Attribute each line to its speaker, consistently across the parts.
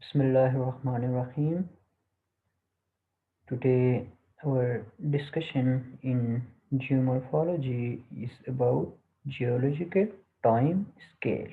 Speaker 1: Bismillahirrahmanirrahim. Today, our discussion in geomorphology is about geological time scale.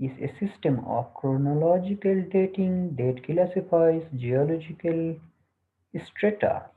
Speaker 1: is a system of chronological dating that classifies geological strata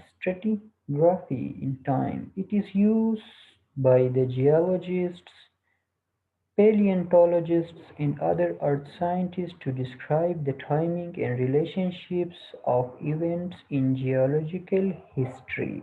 Speaker 1: stratigraphy in time. It is used by the geologists, paleontologists, and other earth scientists to describe the timing and relationships of events in geological history.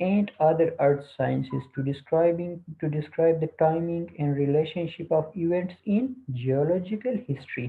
Speaker 1: And other earth sciences to describe the timing and relationship of events in geological history.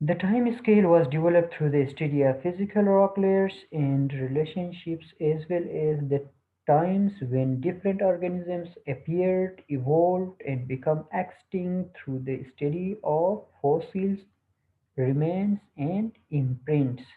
Speaker 1: The time scale was developed through the study of physical rock layers and relationships, as well as the times when different organisms appeared, evolved, and become extinct through the study of fossils, remains and imprints।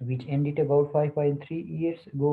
Speaker 1: which ended about 5.3 years ago।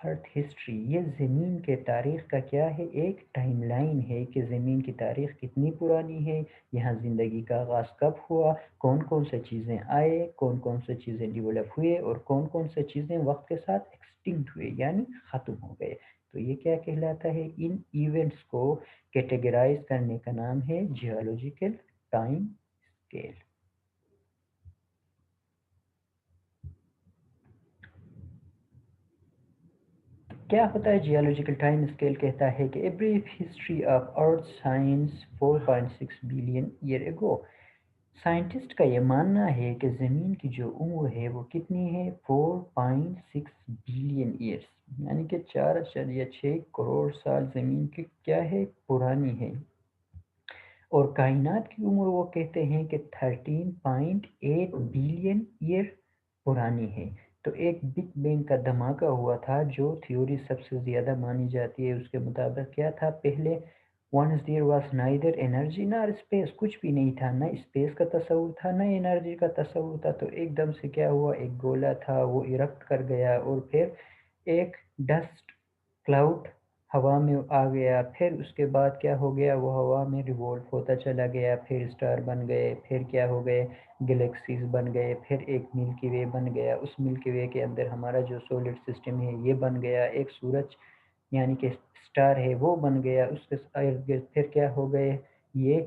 Speaker 1: Earth history, یہ زمین کے تاریخ کا کیا ہے، ایک time line ہے کہ زمین کی تاریخ کتنی پرانی ہے، یہاں زندگی کا آغاز کب ہوا، کون کون سے چیزیں آئے، کون کون سے چیزیں ڈیولپ ہوئے، اور کون کون سے چیزیں وقت کے ساتھ ایکسٹنکٹ ہوئے یعنی ختم ہو گئے۔ تو یہ کیا کہلاتا ہے، ان ایونٹس کو کیٹیگرائز کرنے کا نام ہے جیولوجیکل ٹائم اسکیل۔ کیا ہوتا ہے جیولوجیکل ٹائم اسکیل؟ کہتا ہے کہ a brief history of earth science 4.6 billion year ago. Scientist کا یہ ماننا ہے کہ زمین کی جو عمر ہے وہ کتنی ہے، 4.6 بلین ایئرس، یعنی کہ 4.6 کروڑ سال زمین کی کیا ہے، پرانی ہے۔ اور کائنات کی عمر وہ کہتے ہیں کہ 13.8 بلین ایئر پرانی ہے۔ تو ایک بگ بینگ کا دھماکہ ہوا تھا، جو تھیوری سب سے زیادہ مانی جاتی ہے، اس کے مطابق کیا تھا، پہلے once there was neither energy nor space، کچھ بھی نہیں تھا، نہ اسپیس کا تصور تھا نہ انرجی کا تصور تھا، تو ایک دم سے کیا ہوا، ایک گولا تھا وہ ایرپٹ کر گیا، اور پھر ایک ڈسٹ کلاؤڈ ہوا میں آ گیا، پھر اس کے بعد کیا ہو گیا، وہ ہوا میں ریوولو ہوتا چلا گیا، پھر اسٹار بن گئے، پھر کیا ہو گئے، گلیکسیز بن گئے، پھر ایک ملکی وے بن گیا، اس ملکی وے کے اندر ہمارا جو سولر سسٹم ہے یہ بن گیا، ایک سورج یعنی کہ اسٹار ہے وہ بن گیا، اس کے ارد گرد پھر کیا ہو گئے، یہ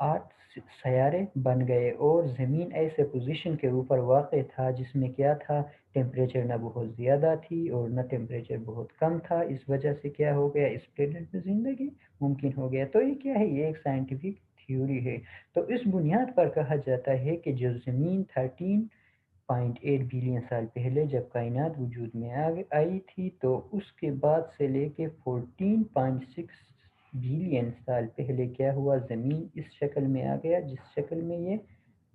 Speaker 1: 8 سیارے بن گئے، اور زمین ایسے پوزیشن کے اوپر واقع تھا جس میں کیا تھا، ٹیمپریچر نہ بہت زیادہ تھی اور نہ ٹیمپریچر بہت کم تھا، اس وجہ سے کیا ہو گیا، اس پلینٹ میں زندگی ممکن ہو گیا۔ تو یہ کیا ہے، یہ ایک سائنٹیفک تھیوری ہے۔ تو اس بنیاد پر کہا جاتا ہے کہ جو زمین 13.8 بلین سال پہلے جب کائنات وجود میں آئی تھی، تو اس کے بعد سے لے کے 14.6 بلین سال پہلے کیا ہوا، زمین اس شکل میں آ گیا جس شکل میں یہ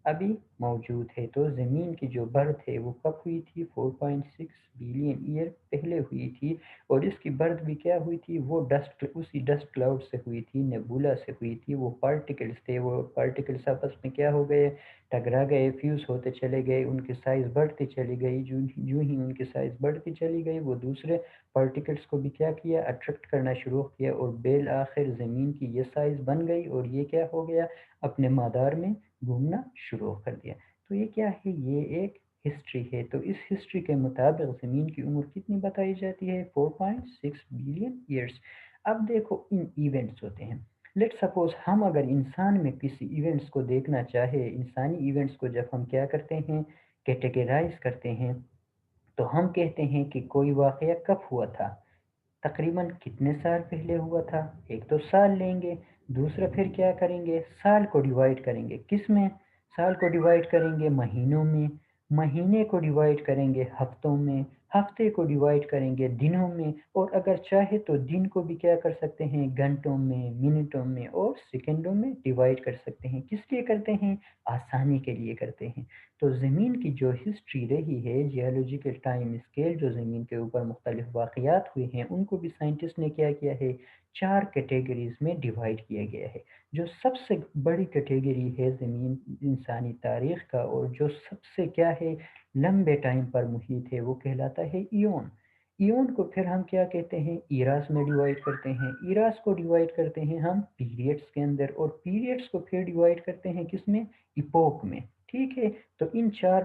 Speaker 1: ابھی موجود ہے۔ تو زمین کی جو برتھ ہے وہ کب ہوئی تھی، 4.6 بلین ایئر پہلے ہوئی تھی، اور اس کی برتھ بھی کیا ہوئی تھی، وہ اسی ڈسٹ کلاؤڈ سے ہوئی تھی، نیبولا سے ہوئی تھی، وہ پارٹیکلز تھے، وہ پارٹیکلز آپس میں کیا ہو گئے، ٹکرا گئے، فیوز ہوتے چلے گئے، ان کی سائز بڑھتی چلی گئی، جو ہی ان کی سائز بڑھتی چلی گئی، وہ دوسرے پارٹیکلز کو بھی کیا کیا، اٹریکٹ کرنا شروع کیا، اور بالآخر زمین کی یہ سائز بن گئی، اور یہ کیا ہو گیا، اپنے مدار میں گھومنا شروع کر دیا۔ تو یہ کیا ہے، یہ ایک ہسٹری ہے۔ تو اس ہسٹری کے مطابق زمین کی عمر کتنی بتائی جاتی ہے، 4.6 بلین ایئرس۔ اب دیکھو ان ایونٹس ہوتے ہیں، لیٹ سپوز ہم اگر انسان میں کسی ایونٹس کو دیکھنا چاہے، انسانی ایونٹس کو جب ہم کیا کرتے ہیں، کیٹیگرائز کرتے ہیں، تو ہم کہتے ہیں کہ کوئی واقعہ کب ہوا تھا، تقریباً کتنے سال پہلے ہوا تھا، ایک تو سال لیں گے، دوسرا پھر کیا کریں گے، سال کو ڈیوائڈ کریں گے، کس میں، سال کو ڈیوائڈ کریں گے مہینوں میں، مہینے کو ڈیوائڈ کریں گے ہفتوں میں، ہفتے کو ڈیوائڈ کریں گے دنوں میں، اور اگر چاہے تو دن کو بھی کیا کر سکتے ہیں، گھنٹوں میں، منٹوں میں اور سیکنڈوں میں ڈیوائڈ کر سکتے ہیں۔ کس لیے کرتے ہیں، آسانی کے لیے کرتے ہیں۔ تو زمین کی جو ہسٹری رہی ہے، جیولوجیکل ٹائم اسکیل، جو زمین کے اوپر مختلف واقعات ہوئے ہیں، ان کو بھی سائنٹسٹ نے کیا کیا ہے، 4 کیٹیگریز میں ڈیوائڈ کیا گیا ہے۔ جو سب سے بڑی کیٹیگری ہے زمین انسانی تاریخ کا، اور جو سب سے کیا ہے، لمبے ٹائم پر محیط ہے، وہ کہلاتا ہے ایون۔ ایون کو پھر ہم کیا کہتے ہیں، ایراز میں ڈیوائڈ کرتے ہیں، ایراز کو ڈیوائڈ کرتے ہیں ہم پیریڈس کے اندر، اور پیریڈس کو پھر ڈیوائڈ کرتے ہیں کس میں، ایپوک میں۔ ٹھیک ہے، تو ان 4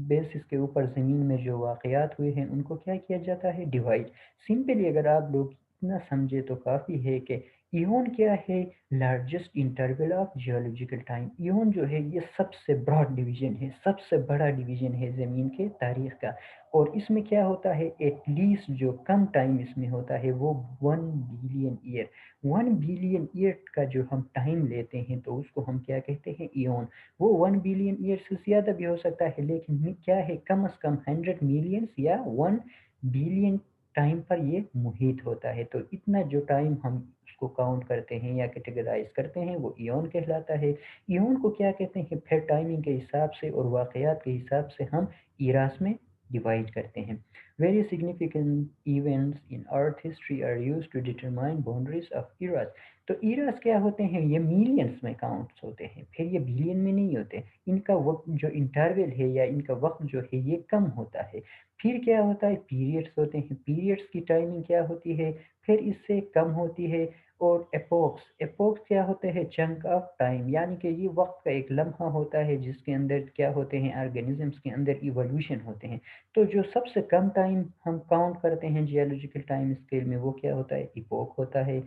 Speaker 1: بیسس کے اوپر زمین میں جو واقعات ہوئے ہیں ان کو کیا کیا جاتا ہے، ڈیوائڈ۔ سمپلی اگر آپ لوگ اتنا سمجھے تو کافی ہے کہ ایون کیا ہے، largest interval of geological time. Even جو ہے یہ سب سے براڈ ڈویژن ہے، سب سے بڑا ڈویژن ہے زمین کے تاریخ کا، اور اس میں کیا ہوتا ہے، ایٹ لیسٹ جو کم ٹائم اس میں ہوتا ہے وہ 1 بلین ایئر۔ 1 بلین ایئر کا جو ہم ٹائم لیتے ہیں تو اس کو ہم کیا کہتے ہیں، ایون۔ وہ 1 بلین ایئر سے زیادہ بھی ہو سکتا ہے، لیکن کیا ہے، کم از کم 100 ملینس یا 1 بلین ٹائم پر یہ محیط ہوتا ہے۔ تو اتنا جو ٹائم ہم اس کو کاؤنٹ کرتے ہیں یا کیٹیگرائز کرتے ہیں وہ ایون کہلاتا ہے۔ ایون کو کیا کہتے ہیں، پھر ٹائمنگ کے حساب سے اور واقعات کے حساب سے ہم ایراز میں ڈیوائڈ کرتے ہیں۔ Very significant events in Earth history are used to determine boundaries of eras۔ تو ایراز کیا ہوتے ہیں، یہ ملینس میں کاؤنٹس ہوتے ہیں، پھر یہ بلین میں نہیں ہوتے۔ ان کا وقت جو انٹرول ہے یا ان کا وقت جو ہے یہ کم ہوتا ہے۔ پھر کیا ہوتا ہے پیریڈس ہوتے ہیں، پیریڈس کی ٹائمنگ کیا ہوتی ہے، پھر اس سے کم ہوتی ہے، اور ایپوکس، ایپوکس کیا ہوتے ہیں چنک آف ٹائم، یعنی کہ یہ وقت کا ایک لمحہ ہوتا ہے جس کے اندر کیا ہوتے ہیں آرگینزمس کے اندر ایوولوشن ہوتے ہیں۔ تو جو سب سے کم ٹائم ہم کاؤنٹ کرتے ہیں جیولوجیکل ٹائم اسکیل میں وہ کیا ہوتا ہے ایپوک ہوتا ہے،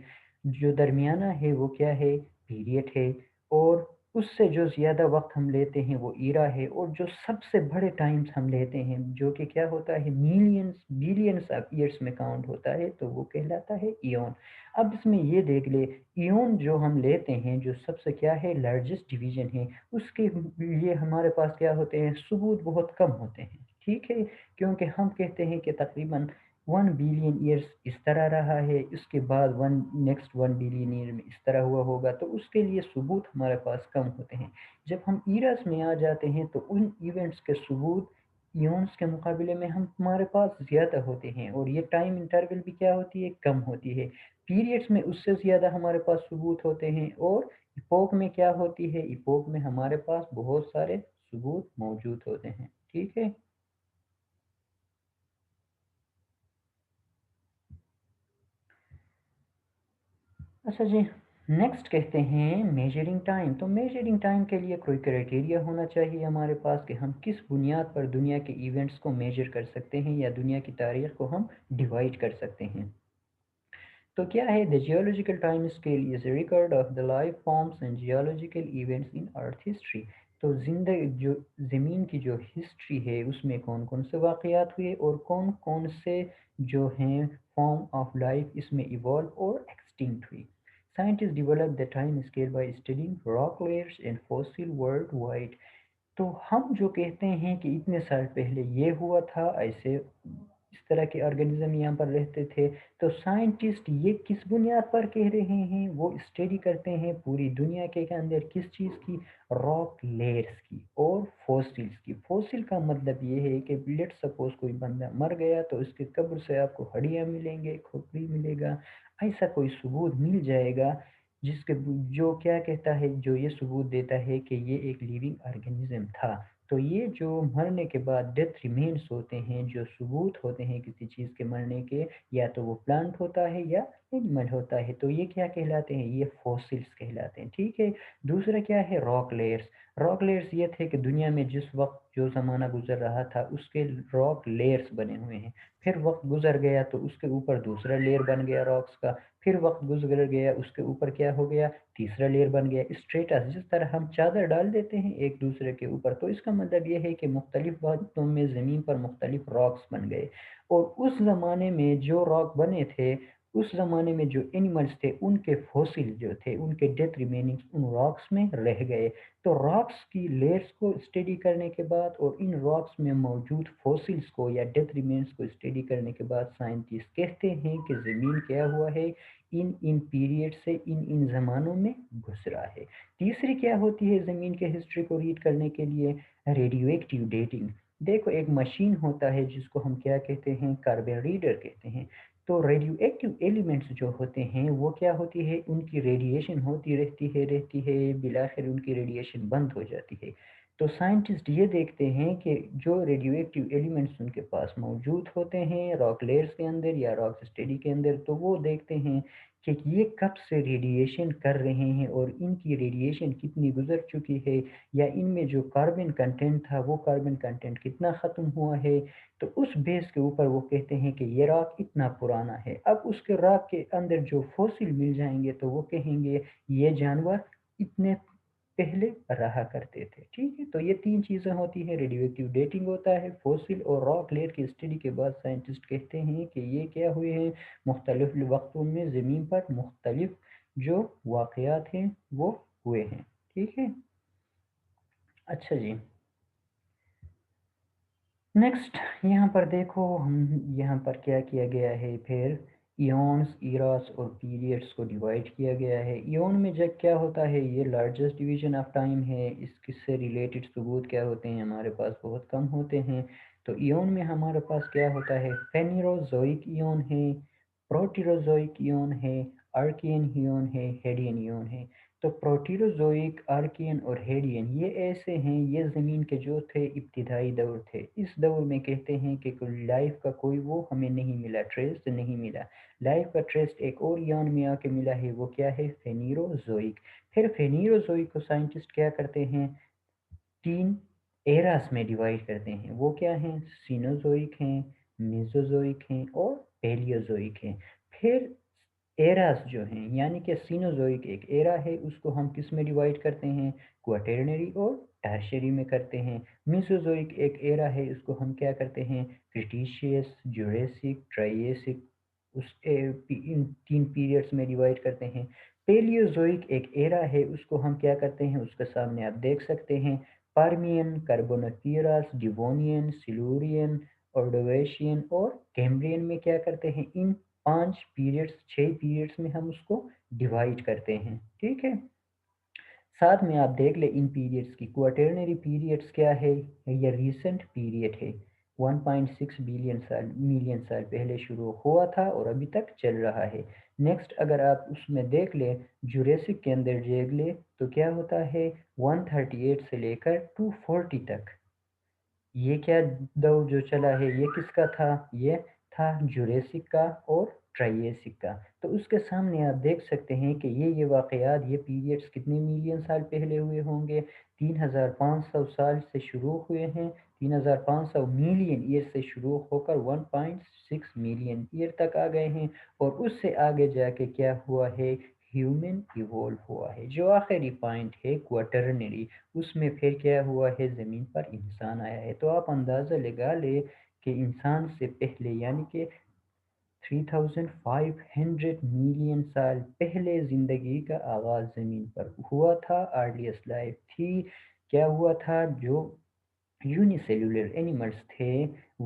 Speaker 1: جو درمیانہ ہے وہ کیا ہے پیریڈ ہے، اور اس سے جو زیادہ وقت ہم لیتے ہیں وہ ایرا ہے، اور جو سب سے بڑے ٹائمز ہم لیتے ہیں جو کہ کیا ہوتا ہے ملینز بلینس آف ایئرس میں کاؤنٹ ہوتا ہے تو وہ کہلاتا ہے ایون۔ اب اس میں یہ دیکھ لے ایون جو ہم لیتے ہیں جو سب سے کیا ہے لارجسٹ ڈویژن ہے، اس کے لیے ہمارے پاس کیا ہوتے ہیں ثبوت بہت کم ہوتے ہیں، ٹھیک ہے، کیونکہ ہم کہتے ہیں کہ تقریباً 1 بلین ایئرس اس طرح رہا ہے، اس کے بعد نیکسٹ 1 بلین ایئر میں اس طرح ہوا ہوگا، تو اس کے لیے ثبوت ہمارے پاس کم ہوتے ہیں۔ جب ہم ایرس میں آ جاتے ہیں تو ان ایونٹس کے ثبوت ایونس کے مقابلے میں ہمارے پاس زیادہ ہوتے ہیں، اور یہ ٹائم انٹرول بھی کیا ہوتی ہے کم ہوتی ہے۔ پیریڈس میں اس سے زیادہ ہمارے پاس ثبوت ہوتے ہیں، اور ایپوک میں کیا ہوتی ہے ایپوک میں ہمارے پاس بہت سارے ثبوت موجود ہوتے ہیں، ٹھیک ہے۔ اچھا جی، نیکسٹ کہتے ہیں میجرنگ ٹائم۔ تو میجرنگ ٹائم کے لیے کوئی کرائٹیریا ہونا چاہیے ہمارے پاس کہ ہم کس بنیاد پر دنیا کے ایونٹس کو میجر کر سکتے ہیں یا دنیا کی تاریخ کو ہم ڈیوائڈ کر سکتے ہیں۔ تو کیا ہے the geological time scale is a record of the life forms and geological events in earth history۔ تو جو زمین کی جو ہسٹری ہے اس میں کون کون سے واقعات ہوئے اور کون کون سے جو ہیں فارم آف لائف اس میں ایوالو اور ایکسٹنکٹ ہوئی۔ Scientists developed the time scale by studying rock layers and fossil worldwide۔ تو ہم جو کہتے ہیں کہ اتنے سال پہلے یہ ہوا تھا، ایسے اس طرح کے آرگنزم یہاں پر رہتے تھے، تو سائنٹسٹ یہ کس بنیاد پر کہہ رہے ہیں، وہ اسٹڈی کرتے ہیں پوری دنیا کے اندر کس چیز کی، راک لیئرس کی اور فوسلز کی۔ فوسل کا مطلب یہ ہے کہ لیٹ سپوز کوئی بندہ مر گیا تو اس کے قبر سے آپ کو ہڈیاں ملیں گے، کھوپڑی ملے گا، ایسا کوئی ثبوت مل جائے گا جس کے جو کیا کہتا ہے جو یہ ثبوت دیتا ہے کہ یہ ایک لیونگ آرگنزم تھا۔ تو یہ جو مرنے کے بعد ڈیتھ ریمینس ہوتے ہیں، جو ثبوت ہوتے ہیں کسی چیز کے مرنے کے، یا تو وہ پلانٹ ہوتا ہے یا اینیمل ہوتا ہے، تو یہ کیا کہلاتے ہیں، یہ فوسلز کہلاتے ہیں، ٹھیک ہے۔ دوسرا کیا ہے راک لیئرس۔ راک لیئرس یہ تھے کہ دنیا میں جس وقت جو زمانہ گزر رہا تھا اس کے راک لیئرس بنے ہوئے ہیں، پھر وقت گزر گیا تو اس کے اوپر دوسرا لیئر بن گیا راکس کا، پھر وقت گزر گیا اس کے اوپر کیا ہو گیا تیسرا لیئر بن گیا اسٹریٹس، جس طرح ہم چادر ڈال دیتے ہیں ایک دوسرے کے اوپر، تو اس کا مطلب یہ ہے کہ مختلف وقتوں میں زمین پر مختلف راکس بن گئے، اور اس زمانے میں جو راک بنے تھے اس زمانے میں جو اینیملز تھے ان کے فوسل جو تھے ان کے ڈیتھ ریمیننگز ان راکس میں رہ گئے۔ تو راکس کی لیئرس کو اسٹڈی کرنے کے بعد اور ان راکس میں موجود فوسلز کو یا ڈیتھ ریمیننگز کو اسٹڈی کرنے کے بعد سائنٹسٹ کہتے ہیں کہ زمین کیا ہوا ہے، ان پیریڈ سے ان زمانوں میں گزرا ہے۔ تیسری کیا ہوتی ہے زمین کے ہسٹری کو ریڈ کرنے کے لیے، ریڈیو ایکٹیو ڈیٹنگ۔ دیکھو ایک مشین ہوتا ہے جس کو ہم کیا کہتے ہیں کاربن ریڈر کہتے ہیں، تو ریڈیو ایکٹیو ایلیمنٹس جو ہوتے ہیں وہ کیا ہوتی ہے ان کی ریڈیشن ہوتی رہتی ہے بالآخر ان کی ریڈیشن بند ہو جاتی ہے۔ تو سائنٹسٹ یہ دیکھتے ہیں کہ جو ریڈیو ایکٹیو ایلیمنٹس ان کے پاس موجود ہوتے ہیں راک لیئرس کے اندر یا راک اسٹڈی کے اندر، تو وہ دیکھتے ہیں کہ یہ کب سے ریڈیشن کر رہے ہیں اور ان کی ریڈیشن کتنی گزر چکی ہے، یا ان میں جو کاربن کنٹینٹ تھا وہ کاربن کنٹینٹ کتنا ختم ہوا ہے، تو اس بیس کے اوپر وہ کہتے ہیں کہ یہ راک اتنا پرانا ہے۔ اب اس کے راک کے اندر جو فوسل مل جائیں گے تو وہ کہیں گے یہ جانور اتنے پہلے رہا کرتے تھے، ٹھیک ہے۔ تو یہ تین چیزیں ہوتی ہیں، ریڈیو ایکٹیو ڈیٹنگ ہوتا ہے، فوسل اور راک لیئر کی اسٹڈی کے بعد سائنٹسٹ کہتے ہیں کہ یہ کیا ہوئے ہیں مختلف وقتوں میں زمین پر مختلف جو واقعات ہیں وہ ہوئے ہیں، ٹھیک ہے۔ اچھا جی، نیکسٹ یہاں پر دیکھو ہم یہاں پر کیا کیا گیا ہے، پھر ایونس ایراس اور پیریڈس کو ڈیوائڈ کیا گیا ہے۔ ایون میں جب کیا ہوتا ہے یہ لارجسٹ ڈویژن آف ٹائم ہے، اس کس سے ریلیٹڈ ثبوت کیا ہوتے ہیں ہمارے پاس بہت کم ہوتے ہیں۔ تو ایون میں ہمارے پاس کیا ہوتا ہے فینیروزوئک ایون ہے، پروٹیروزوئک ایون ہے، آرکین ایون ہے، ہیڈین ایون ہے۔ تو پروٹیروزوئک، آرکین اور ہیڈین یہ ایسے ہیں، یہ زمین کے جو تھے ابتدائی دور تھے. اس دور میں کہتے ہیں کہ کوئی لائف کا کوئی وہ ہمیں نہیں ملا، ٹریس نہیں ملا. لائف کا ٹریس ایک اور ایون میں آ کے ملا ہے، وہ کیا ہے؟ فینیروزوئک. پھر فینیروزوئک کو سائنٹسٹ کیا کرتے ہیں؟ تین ایراس میں ڈیوائڈ کرتے ہیں. وہ کیا ہیں؟ سینوزوئک ہیں، میزوزوئک ہیں اور پیلیوزوئک ہیں. پھر ایراز جو ہیں، یعنی کہ سینوزوئک ایک ایرا ہے، اس کو ہم کس میں ڈیوائڈ کرتے ہیں؟ کوارٹرنری اور ٹرشری میں کرتے ہیں. میسوزوئک ایک ایرا ہے، اس کو ہم کیا کرتے ہیں؟ کریٹیشیس، جوریسک، ٹرائیسک، ان تین پیریڈز میں ڈیوائڈ کرتے ہیں. پیلیوزوئک ایک ایرا ہے، اس کو ہم کیا کرتے ہیں؟ اس کے سامنے آپ دیکھ سکتے ہیں، پارمین، کاربونیفیرس، ڈیوونین، سیلورین، ordoviциan اور کیمبرین میں کیا کرتے ہیں؟ ان 5 پیریڈز، 6 پیریڈز میں ہم اس کو ڈیوائڈ کرتے ہیں. ٹھیک ہے. ساتھ میں آپ دیکھ لیں ان پیریڈز کی کوارٹرنری پیریڈز کیا ہے؟ یہ ریسنٹ پیریڈ ہے، 1.6 بلین سال پہلے شروع ہوا تھا اور ابھی تک چل رہا ہے. نیکسٹ اگر آپ اس میں دیکھ لیں، جوریسک کے اندر دیکھ لیں تو کیا ہوتا ہے؟ 138 سے لے کر 240 تک. یہ کیا دور جو چلا ہے، یہ کس کا تھا؟ یہ تھا جوریسک کا اور ٹرائیسک کا. تو اس کے سامنے آپ دیکھ سکتے ہیں کہ یہ واقعات، یہ پیریڈز کتنے ملین سال پہلے ہوئے ہوں گے؟ 3500 سال سے شروع ہوئے ہیں، 3500 ملین ایئر سے شروع ہو کر 1.6 ملین ایئر تک آ گئے ہیں. اور اس سے آگے جا کے کیا ہوا ہے؟ ہیومن ایوولو ہوا ہے. جو آخری پوائنٹ ہے کوارٹرنری، اس میں پھر کیا ہوا ہے؟ زمین پر انسان آیا ہے. تو آپ اندازہ لگا لے کہ انسان سے پہلے، یعنی کہ 3500 ملین سال پہلے زندگی کا آغاز زمین پر ہوا تھا. ارلیسٹ لائف تھی. کیا ہوا تھا؟ جو یونی سیلولر اینیملز تھے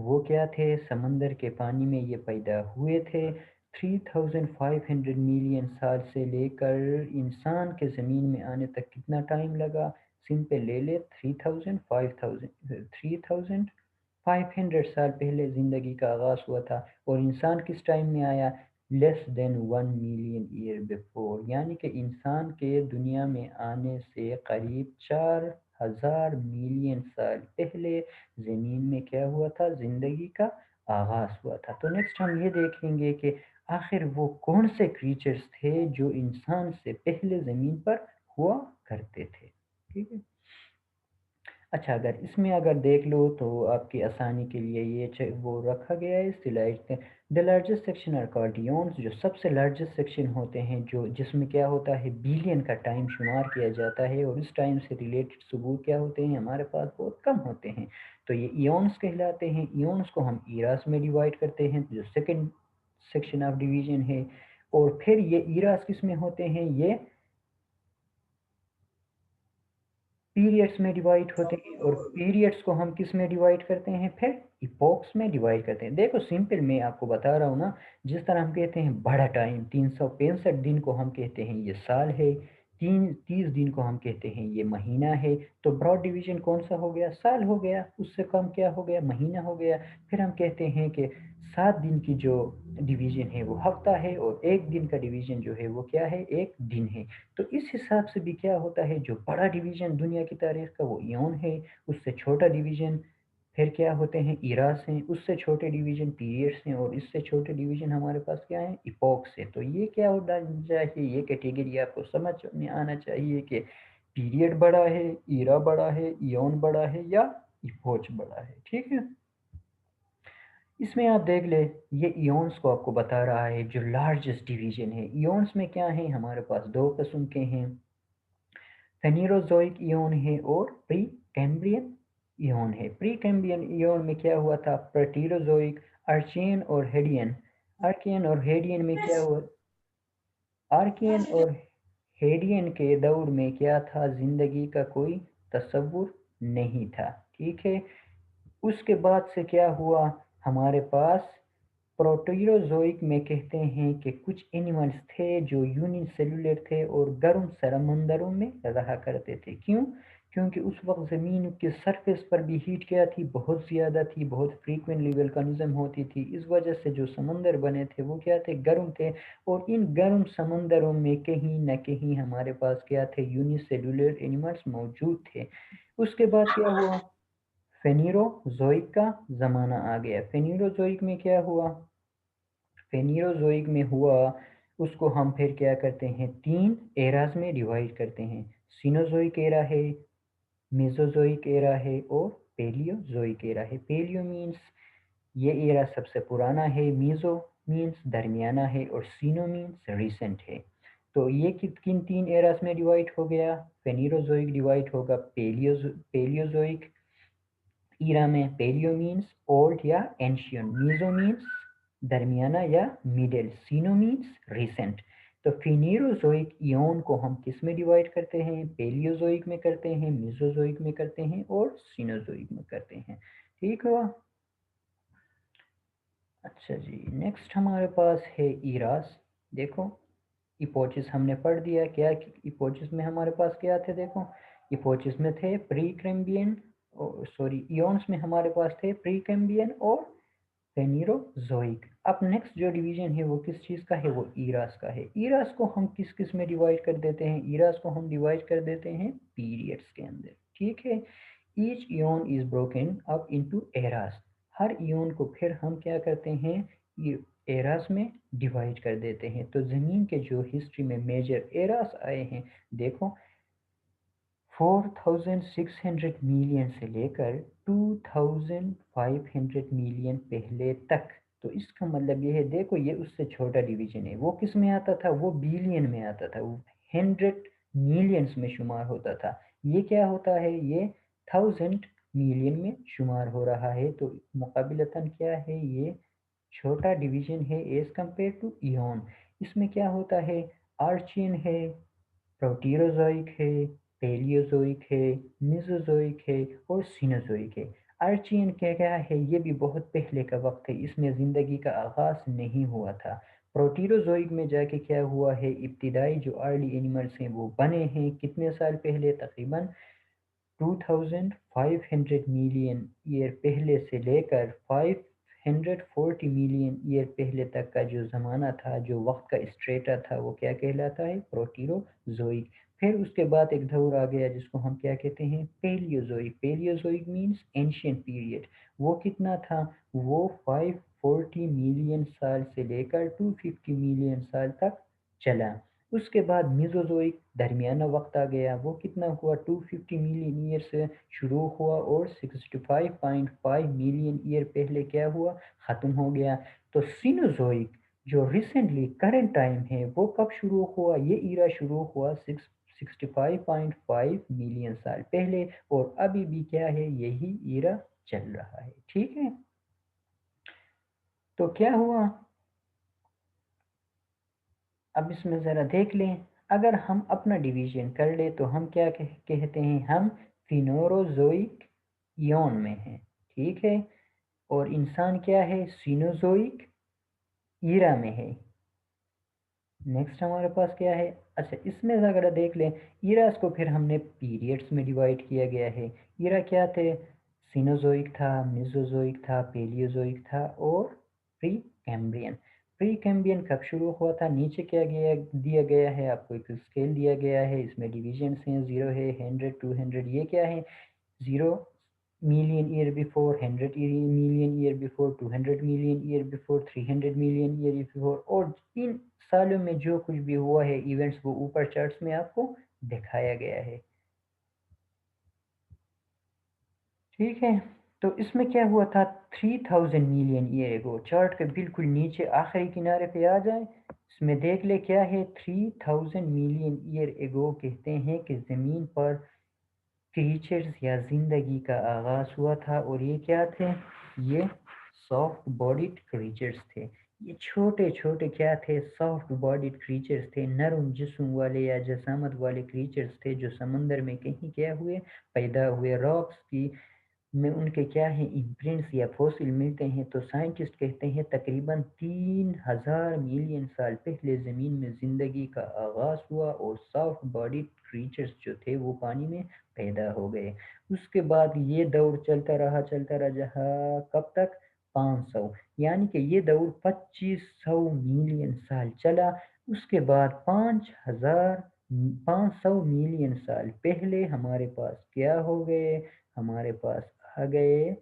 Speaker 1: وہ کیا تھے؟ سمندر کے پانی میں یہ پیدا ہوئے تھے. 3500 ملین سال سے لے کر انسان کے زمین میں آنے تک کتنا ٹائم لگا؟ سمپل لے لے، 3500 سال پہلے زندگی کا آغاز ہوا تھا اور انسان کس ٹائم میں آیا؟ لیس دین 1 ملین ایئر بیفور. یعنی کہ انسان کے دنیا میں آنے سے قریب 4000 ملین سال پہلے زمین میں کیا ہوا تھا؟ زندگی کا آغاز ہوا تھا. تو نیکسٹ ہم یہ دیکھیں گے کہ آخر وہ کون سے کریچرز تھے جو انسان سے پہلے زمین پر ہوا کرتے تھے. ٹھیک ہے. اچھا، اگر دیکھ لو تو آپ کی آسانی کے لیے یہ وہ رکھا گیا ہے سلائڈ پہ. The largest section are called eons. جو سب سے لارجسٹ سیکشن ہوتے ہیں، جس میں کیا ہوتا ہے؟ بلین کا ٹائم شمار کیا جاتا ہے، اور اس ٹائم سے ریلیٹڈ ثبوت کیا ہوتے ہیں؟ ہمارے پاس بہت کم ہوتے ہیں. تو یہ ایونز کہلاتے ہیں. ایونز کو ہم ایراس میں ڈیوائڈ کرتے ہیں، جو سیکنڈ سیکشن آف ڈویژن ہے. اور پھر یہ ایراس کس میں ہوتے ہیں؟ یہ پیریڈس میں ڈیوائڈ ہوتے ہیں. اور پیریڈس کو ہم کس میں ڈیوائڈ کرتے ہیں؟ پھر ایپوکس میں ڈیوائڈ کرتے ہیں. دیکھو سمپل میں آپ کو بتا رہا ہوں نا، جس طرح ہم کہتے ہیں بڑا ٹائم 365 دن کو ہم کہتے ہیں یہ سال ہے، 30 دن کو ہم کہتے ہیں یہ مہینہ ہے. تو براڈ ڈویژن کون سا ہو گیا؟ سال ہو گیا. اس سے کم کیا ہو گیا؟ مہینہ ہو گیا. پھر ہم کہتے ہیں کہ 7 دن کی جو ڈویژن ہے وہ ہفتہ ہے، اور ایک دن کا ڈویژن جو ہے وہ کیا ہے؟ ایک دن ہے. تو اس حساب سے بھی کیا ہوتا ہے؟ جو بڑا ڈویژن دنیا کی تاریخ کا وہ ایون ہے. اس سے چھوٹا ڈویژن پھر کیا ہوتے ہیں؟ ایراس ہیں. اس سے چھوٹے ڈویژن پیریڈس ہیں، اور اس سے چھوٹے ڈویژن ہمارے پاس کیا ہیں؟ ایپوکس ہے. تو یہ کیا ہونا چاہیے؟ یہ کیٹیگری آپ کو سمجھ میں آنا چاہیے کہ پیریڈ بڑا ہے، ایرا بڑا ہے، ایون بڑا ہے، یا ایپوچ بڑا ہے. ٹھیک ہے. اس میں آپ دیکھ لیں، یہ ایونز کو آپ کو بتا رہا ہے جو لارجسٹ ڈویژن ہے. ایونز میں کیا ہیں؟ ہمارے پاس دو قسم کے ہیں، فینیروزوئک ایون ہے اور پری کیمبرین ایون ہے. پری کیمبرین ایون میں کیا ہوا تھا؟ پرٹیروزوئک، آرچین اور ہیڈین. آرکین اور ہیڈین میں کیا ہوا؟ آرکین اور ہیڈین کے دور میں کیا تھا؟ زندگی کا کوئی تصور نہیں تھا. ٹھیک ہے. اس کے بعد سے کیا ہوا؟ ہمارے پاس پروٹیروزوئک میں کہتے ہیں کہ کچھ اینیملز تھے جو یونی سیلولر تھے اور گرم سمندروں میں رہا کرتے تھے. کیوں؟ کیونکہ اس وقت زمین کے سرفیس پر بھی ہیٹ کیا تھی، بہت زیادہ تھی، بہت فریکوینٹلی وولکانزم ہوتی تھی، اس وجہ سے جو سمندر بنے تھے وہ کیا تھے، گرم تھے، اور ان گرم سمندروں میں کہیں نہ کہیں ہمارے پاس کیا تھے، یونی سیلولر اینیملز موجود تھے۔ اس کے بعد کیا ہوا، فینیروزوئک کا زمانہ آ گیا۔ فینیروزوئک میں کیا ہوا، فینیروزوئک میں ہوا، اس کو ہم پھر کیا کرتے ہیں، تین ایراز میں ڈیوائڈ کرتے ہیں، سینوزوئک ایرا ہے، میزوزوئک ایرا ہے، اور پیلیوزوئک ایرا ہے۔ پیلیو مینس یہ ایرا سب سے پرانا ہے، میزو مینس درمیانہ ہے، اور سینو مینس ریسنٹ ہے۔ تو یہ کن تین ایراز میں ڈیوائڈ ہو گیا، فینیروزوئک ڈیوائڈ ہوگا پیلیوزوئک ایرا میں، پیلیو مینس اولڈ یا اینشین، میزو مینس درمیانہ یا میڈل، سینو مینس ریسنٹ۔ تو فینیروزوئک ایون کو ہم کس میں ڈیوائڈ کرتے ہیں، پیلیوزوئک میں کرتے ہیں، میزوزوئک میں کرتے ہیں، اور سینوزوئک میں کرتے ہیں۔ ٹھیک ہوا؟ اچھا جی، نیکسٹ ہمارے پاس ہے ایراز۔ دیکھو ایپوچز ہم نے پڑھ دیا، کیا ایپوچز میں ہمارے پاس کیا تھے، دیکھو ایپوچز میں تھے پری کیمبرین، سوری ایونس میں ہمارے پاس تھے پری کیمبرین اور فینیروزوئک۔ اب نیکسٹ جو ڈویژن ہے وہ کس چیز کا ہے، وہ ایراز کا ہے۔ ایراز کو ہم کس کس میں ڈیوائڈ کر دیتے ہیں، ایراز کو ہم ڈیوائڈ کر دیتے ہیں پیریڈس کے اندر، ٹھیک ہے۔ Each eon is broken up into eras, ہر ایون کو پھر ہم کیا کرتے ہیں، ایراز میں ڈیوائڈ کر دیتے ہیں۔ تو زمین کے جو ہسٹری میں میجر ایراز آئے ہیں، دیکھو 4600 ملین سے لے کر 2500 ملین پہلے تک۔ تو اس کا مطلب یہ ہے، دیکھو یہ اس سے چھوٹا ڈویژن ہے، وہ کس میں آتا تھا، وہ بلین میں آتا تھا، وہ 100 ملینس میں شمار ہوتا تھا۔ یہ کیا ہوتا ہے، یہ 1000 ملین میں شمار ہو رہا ہے۔ تو مقابلتاً کیا ہے، یہ چھوٹا ڈویژن ہے ایز کمپیئر ٹو ایون۔ اس میں کیا ہوتا ہے، آرچین ہے، پروٹیروزوئک ہے، پیلیوزوئک ہے، میزوزوئک ہے، اور سینوزوئک ہے۔ ارچین کیا ہے، یہ بھی بہت پہلے کا وقت ہے، اس میں زندگی کا آغاز نہیں ہوا تھا۔ پروٹیروزوئک میں جا کے کیا ہوا ہے، ابتدائی جو ارلی اینیملز ہیں وہ بنے ہیں کتنے سال پہلے، تقریباً 2500 ملین ایئر پہلے سے لے کر 540 ملین ایئر پہلے تک کا جو زمانہ تھا، جو وقت کا اسٹریٹا تھا، وہ کیا کہلاتا ہے، پروٹیروزوئک۔ پھر اس کے بعد ایک دور آ گیا جس کو ہم کیا کہتے ہیں، پیلیوزوئک۔ پیلیوزوئک مینس اینشینٹ پیریڈ، وہ کتنا تھا، وہ 540 ملین سال سے لے کر 250 ملین سال تک چلا۔ اس کے بعد میزوزوئک درمیانہ وقت آ گیا، وہ کتنا ہوا، 250 ملین ایئر سے شروع ہوا اور 65.5 ملین ایئر پہلے کیا ہوا، ختم ہو گیا۔ تو سینوزوئک جو ریسنٹلی کرنٹ ٹائم ہے وہ کب شروع ہوا، یہ ایرا شروع ہوا 65.5 ملین سال پہلے، اور ابھی بھی کیا ہے، یہی ایرا چل رہا ہے، ٹھیک ہے۔ تو کیا ہوا، اب اس میں ذرا دیکھ لیں، اگر ہم اپنا ڈویژن کر لیں تو ہم کیا کہتے ہیں، ہم فینوروزوئک ایون میں ہیں، ٹھیک ہے، اور انسان کیا ہے، سینوزوئک ایرا میں ہے۔ نیکسٹ ہمارے پاس کیا ہے، اچھا اس میں اگر دیکھ لیں، ایراز کو پھر ہم نے پیریڈس میں ڈیوائڈ کیا گیا ہے۔ ایرا کیا تھے، سینوزوئک تھا، میزوزوئک تھا، پیلیوزوئک تھا، اور پری کیمبرین۔ پری کیمبرین کب شروع ہوا تھا، نیچے کیا دیا گیا ہے آپ کو، ایک اسکیل دیا گیا ہے، اس میں ڈویژنس ہیں، 0 ہے، 100، 200، یہ کیا ہے، 0 million year before, 100 million year before, 200 million year before, 300 million year before، اور ان سالوں میں جو کچھ بھی ہوا ہے ایونٹس، وہ اوپر چارٹس میں آپ کو دکھایا گیا ہے، ٹھیک ہے۔ تو اس میں کیا ہوا تھا، 3000 ملین ایئر ایگو، چارٹ کے بالکل نیچے آخری کنارے پہ آ جائے، اس میں دیکھ لے کیا ہے، 3000 ملین ایئر ایگو کہتے ہیں کہ زمین پر کریچرز یا زندگی کا آغاز ہوا تھا، اور یہ کیا تھے، یہ سافٹ باڈیڈ کریچرز تھے۔ یہ چھوٹے چھوٹے کیا تھے، سافٹ باڈیڈ کریچرز تھے، نرم جسم والے یا جسامت والے کریچرز تھے، جو سمندر میں کہیں کیا ہوئے، پیدا ہوئے۔ راکس کی میں ان کے کیا ہیں، امپرنٹس یا فوسل ملتے ہیں، تو سائنٹسٹ کہتے ہیں تقریباً 3000 ملین سال پہلے زمین میں زندگی کا آغاز ہوا، اور سافٹ باڈی کریچرز جو تھے وہ پانی میں پیدا ہو گئے۔ اس کے بعد یہ دور چلتا رہا جہاں کب تک؟ 500، یعنی کہ یہ دور 2500 ملین سال چلا۔ اس کے بعد 500 ملین سال پہلے ہمارے پاس کیا ہو گئے؟ ہمارے پاس آ گئے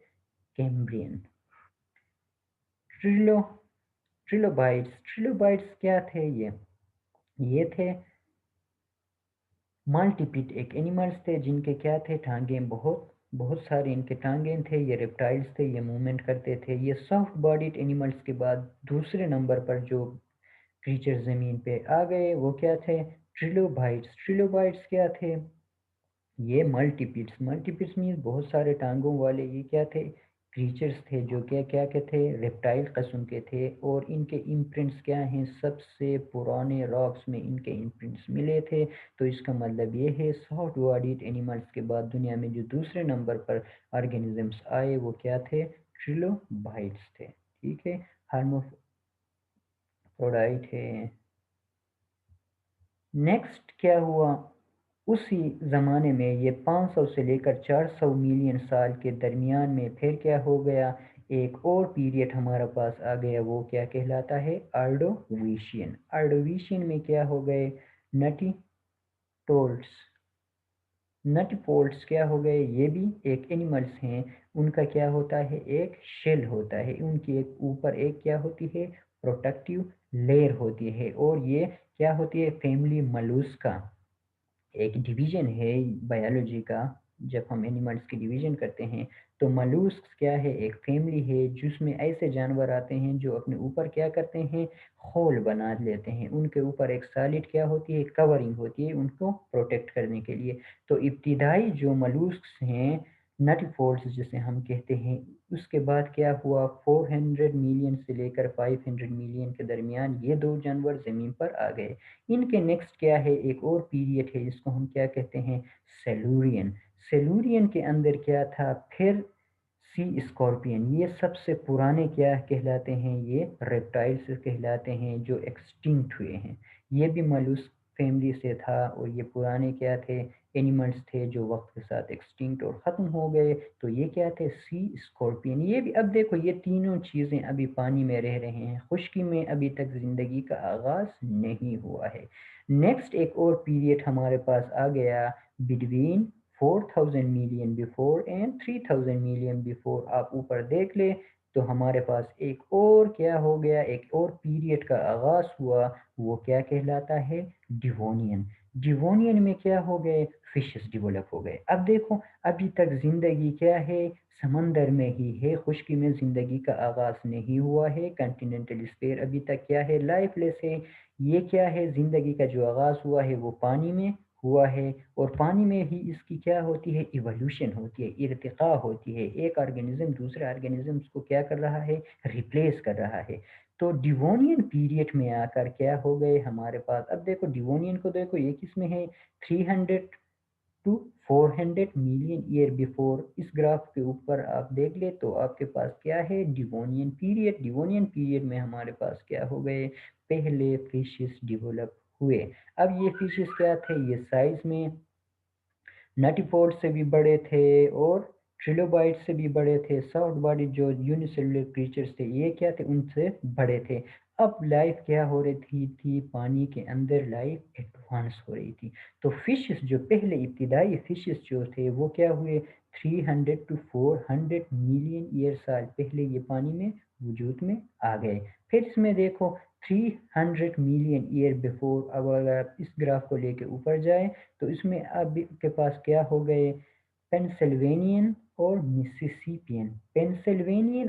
Speaker 1: کیمبرین۔ ٹریلو ٹریلوبائٹس کیا تھے؟ یہ تھے مالٹیپٹ، ایک اینیملز تھے جن کے کیا تھے؟ ٹانگیں، بہت سارے ان کے ٹانگیں تھے۔ یہ ریپٹائلز تھے، یہ موومنٹ کرتے تھے۔ یہ سافٹ باڈیڈ اینیملز کے بعد دوسرے نمبر پر جو کریچر زمین پہ آ گئے وہ کیا تھے؟ ٹریلوبائٹس کیا تھے؟ یہ ملٹیپٹس مینس بہت سارے ٹانگوں والے یہ کیا تھے؟ کریچرز تھے جو کیا تھے؟ ریپٹائل قسم کے تھے، اور ان کے امپرنٹس کیا ہیں؟ سب سے پرانے راکس میں ان کے امپرنٹس ملے تھے۔ تو اس کا مطلب یہ ہے سافٹ باڈیڈ اینیملز کے بعد دنیا میں جو دوسرے نمبر پر آرگینزمس آئے وہ کیا تھے؟ ٹریلوبائٹس تھے، ٹھیک ہے۔ ہرموفروڈائٹ ہے۔ نیکسٹ کیا ہوا؟ اسی زمانے میں یہ 500 سے لے کر 400 ملین سال کے درمیان میں پھر کیا ہو گیا؟ ایک اور پیریڈ ہمارے پاس آ گیا، وہ کیا کہلاتا ہے؟ آرڈوویشین میں کیا ہو گئے؟ نٹی پولٹس کیا ہو گئے؟ یہ بھی ایک اینیملز ہیں، ان کا کیا ہوتا ہے؟ ایک شیل ہوتا ہے، ان کی ایک اوپر ایک کیا ہوتی ہے؟ پروٹیکٹیو لیئر ہوتی ہے، اور یہ کیا ہوتی ہے؟ فیملی ملوسکا ایک ڈویژن ہے بایولوجی کا۔ جب ہم اینیملز کی ڈویژن کرتے ہیں تو ملوسک کیا ہے؟ ایک فیملی ہے جس میں ایسے جانور آتے ہیں جو اپنے اوپر کیا کرتے ہیں؟ خول بنا لیتے ہیں، ان کے اوپر ایک سالڈ کیا ہوتی ہے؟ کورنگ ہوتی ہے ان کو پروٹیکٹ کرنے کے لیے۔ تو ابتدائی جو ملوسکس ہیں، نٹ فولڈز جسے ہم کہتے ہیں، اس کے بعد کیا ہوا؟ 400 ملین سے لے کر 500 ملین کے درمیان یہ دو جانور زمین پر آ گئے۔ ان کے نیکسٹ کیا ہے؟ ایک اور پیریڈ ہے جس کو ہم کیا کہتے ہیں؟ سیلورین کے اندر کیا تھا؟ پھر سی اسکارپین، یہ سب سے پرانے کیا کہلاتے ہیں؟ یہ ریپٹائلز کہلاتے ہیں جو ایکسٹنکٹ ہوئے ہیں۔ یہ بھی ملوسک فیملی سے تھا، اور یہ پرانے کیا تھے؟ اینیملز تھے جو وقت کے ساتھ ایکسٹنکٹ اور ختم ہو گئے۔ تو یہ کیا تھے؟ سی اسکارپین۔ یہ بھی اب دیکھو یہ تینوں چیزیں ابھی پانی میں رہ رہے ہیں، خشکی میں ابھی تک زندگی کا آغاز نہیں ہوا ہے۔ نیکسٹ ایک اور پیریڈ ہمارے پاس آ گیا between 4000 million before and 3000 million before. آپ اوپر دیکھ لیں تو ہمارے پاس ایک اور کیا ہو گیا؟ ایک اور پیریڈ کا آغاز ہوا، وہ کیا کہلاتا ہے؟ ڈیوونین میں کیا ہو گئے؟ فشز ڈیولپ ہو گئے۔ اب دیکھو ابھی تک زندگی کیا ہے؟ سمندر میں ہی ہے، خشکی میں زندگی کا آغاز نہیں ہوا ہے۔ کنٹیننٹل اسپیئر ابھی تک کیا ہے؟ لائف لیس ہے۔ یہ کیا ہے؟ زندگی کا جو آغاز ہوا ہے وہ پانی میں ہوا ہے، اور پانی میں ہی اس کی کیا ہوتی ہے؟ ایولیوشن ہوتی ہے، ارتقاء ہوتی ہے۔ ایک آرگینزم دوسرے آرگینزم کو کیا کر رہا ہے؟ ریپلیس کر رہا ہے۔ تو ڈیوونین پیریڈ میں آ کر کیا ہو گئے ہمارے پاس؟ اب دیکھو ڈیوونین کو دیکھو، یہ کس میں ہے؟ 300 ٹو 400 ملین ایئر بیفور۔ اس گراف کے اوپر آپ دیکھ لیں تو آپ کے پاس کیا ہے؟ ڈیوونین پیریڈ میں ہمارے پاس کیا ہو گئے؟ پہلے فشز ڈیولپ ہوئے۔ اب یہ فشز کیا تھے؟ یہ سائز میں نٹیپوڈ سے بھی بڑے تھے، اور ٹریلوبائٹ سے بھی بڑے تھے۔ سافٹ باڈی جو یونیسیلولر کریچرز تھے یہ کیا تھے؟ ان سے بڑے تھے۔ اب لائف کیا ہو رہی تھی؟ پانی کے اندر لائف ایڈوانس ہو رہی تھی۔ تو فشز جو پہلے ابتدائی فشز جو تھے وہ کیا ہوئے؟ 300 ٹو 400 ملین ایئر سال پہلے یہ پانی میں وجود میں آ گئے۔ پھر اس میں دیکھو 300 ملین ایئر بیفور، اب اگر آپ اس گراف کو لے کے اوپر جائیں تو اس میں اب کے پاس کیا ہو گئے؟ پینسلوینین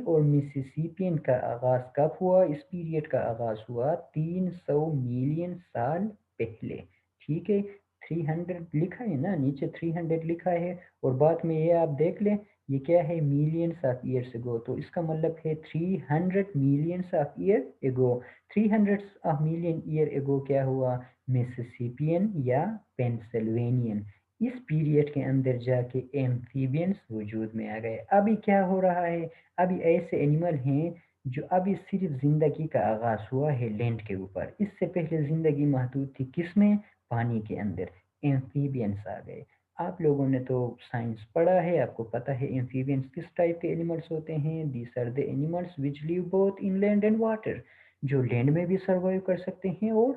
Speaker 1: اور مسیسیپین کا آغاز کب ہوا؟ اس پیریڈ کا آغاز ہوا 300 ملین سال پہلے، ٹھیک ہے۔ 300 لکھا ہے نا، نیچے 300 لکھا ہے، اور بعد میں یہ آپ دیکھ لیں یہ کیا ہے؟ Millions of years ago. تو اس کا مطلب ہے 300 ملینس آف ایئر اگو۔ 300 آف ملین ایئر اگو کیا ہوا؟ مسیسیپین یا پینسلوینین۔ اس پیریڈ کے اندر جا کے ایمفیبینس وجود میں آ گئے۔ ابھی کیا ہو رہا ہے؟ ابھی ایسے اینیمل ہیں جو ابھی صرف زندگی کا آغاز ہوا ہے لینڈ کے اوپر۔ اس سے پہلے زندگی محدود تھی کس میں؟ پانی کے اندر۔ ایمفیبینس آ گئے۔ آپ لوگوں نے تو سائنس پڑھا ہے، آپ کو پتہ ہے ایمفیبینس کس ٹائپ کے اینیملس ہوتے ہیں. These are the animals which live both in land and water. جو لینڈ میں بھی سروائیو کر سکتے ہیں اور